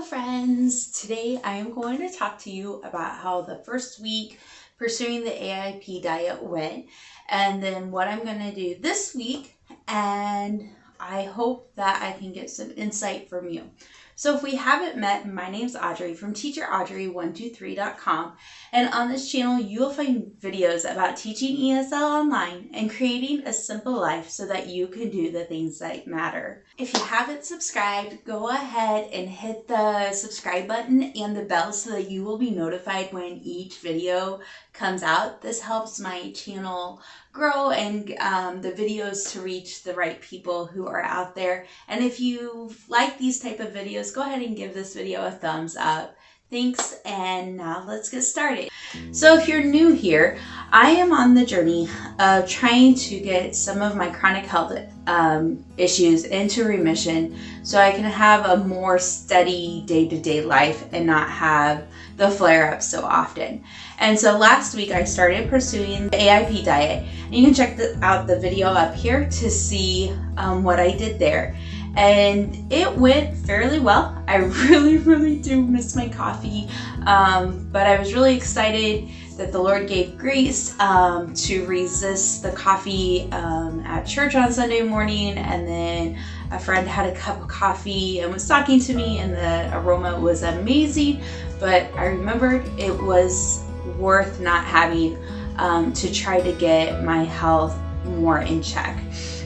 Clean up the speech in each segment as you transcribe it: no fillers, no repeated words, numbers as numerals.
friends, today I am going to talk to you about how the first week pursuing the AIP diet went, and then what I'm going to do this week, and I hope that I can get some insight from you. So if we haven't met, my name's Audrey from TeacherAudrey123.com, and on this channel you will find videos about teaching ESL online and creating a simple life so that you can do the things that matter. If you haven't subscribed, go ahead and hit the subscribe button and the bell so that you will be notified when each video comes out. This helps my channel grow and the videos to reach the right people who are out there. And if you like these type of videos, go ahead and give this video a thumbs up. Thanks, and now let's get started. So if you're new here, I am on the journey of trying to get some of my chronic health issues into remission so I can have a more steady day-to-day life and not have the flare-ups so often. And so last week I started pursuing the AIP diet, and you can check out the video up here to see what I did there. And it went fairly well. I really do miss my coffee, but I was really excited that the Lord gave grace to resist the coffee at church on Sunday morning. And then a friend had a cup of coffee and was talking to me, and the aroma was amazing, but I remembered it was worth not having to try to get my health more in check.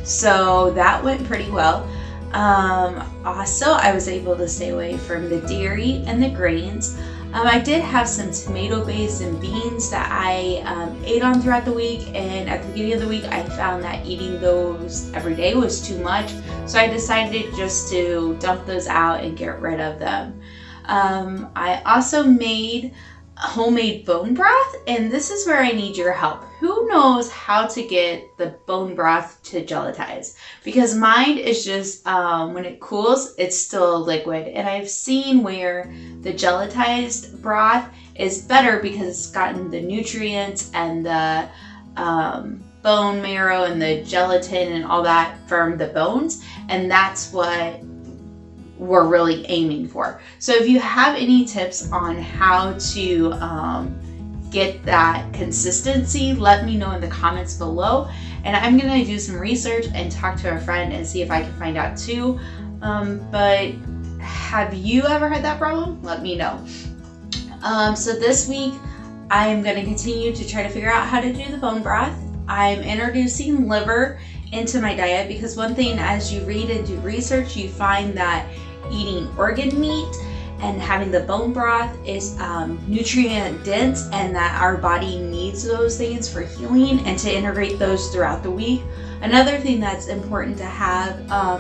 So that went pretty well. Also, I was able to stay away from the dairy and the grains. I did have some tomato base and beans that I ate on throughout the week, and at the beginning of the week I found that eating those every day was too much, so I decided just to dump those out and get rid of them. I also made homemade bone broth, and this is where I need your help. Who knows how to get the bone broth to gelatize? Because mine is just when it cools, it's still liquid, and I've seen where the gelatized broth is better because it's gotten the nutrients and the bone marrow and the gelatin and all that from the bones, and that's what we're really aiming for. So if you have any tips on how to get that consistency, let me know in the comments below, and I'm gonna do some research and talk to a friend and see if I can find out too. But have you ever had that problem? Let me know. So this week I'm gonna continue to try to figure out how to do the bone broth. I'm introducing liver into my diet because one thing, as you read and do research, you find that eating organ meat and having the bone broth is nutrient dense, and that our body needs those things for healing and to integrate those throughout the week. Another thing that's important to have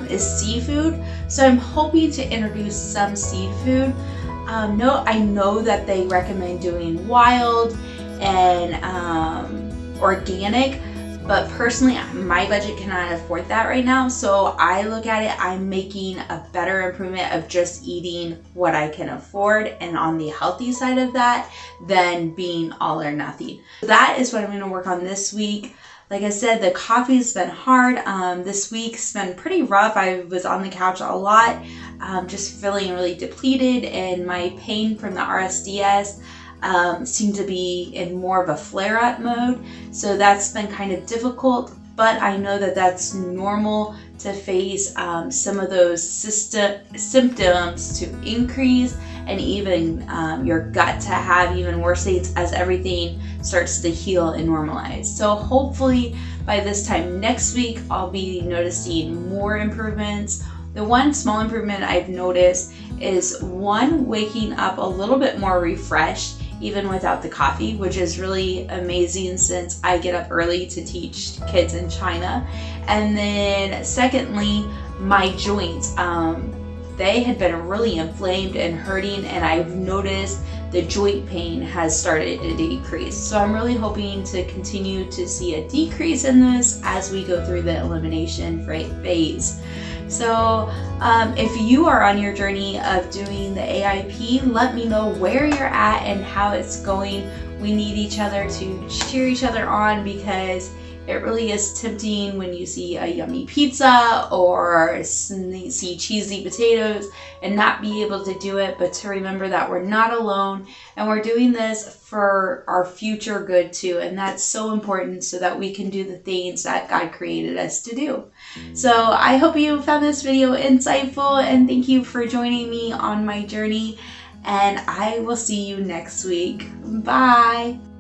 is seafood. So I'm hoping to introduce some seafood. I know that they recommend doing wild and organic, but personally my budget cannot afford that right now, so I look at it, I'm making a better improvement of just eating what I can afford and on the healthy side of that than being all or nothing. That is what I'm going to work on this week. Like I said, the coffee's been hard. This week's been pretty rough. I was on the couch a lot, just feeling really depleted, and my pain from the RSDS seem to be in more of a flare-up mode, so that's been kind of difficult, but I know that that's normal to face some of those symptoms to increase, and even your gut to have even worse things as everything starts to heal and normalize. So hopefully by this time next week I'll be noticing more improvements. The one small improvement I've noticed is waking up a little bit more refreshed even without the coffee, which is really amazing since I get up early to teach kids in China. And then secondly, my joints, they had been really inflamed and hurting, and I've noticed the joint pain has started to decrease. So I'm really hoping to continue to see a decrease in this as we go through the elimination phase. So if you are on your journey of doing the AIP, let me know where you're at and how it's going. We need each other to cheer each other on, because It really is tempting when you see a yummy pizza or see cheesy potatoes and not be able to do it, but to remember that we're not alone and we're doing this for our future good too. And that's so important so that we can do the things that God created us to do. So I hope you found this video insightful, and thank you for joining me on my journey. And I will see you next week. Bye.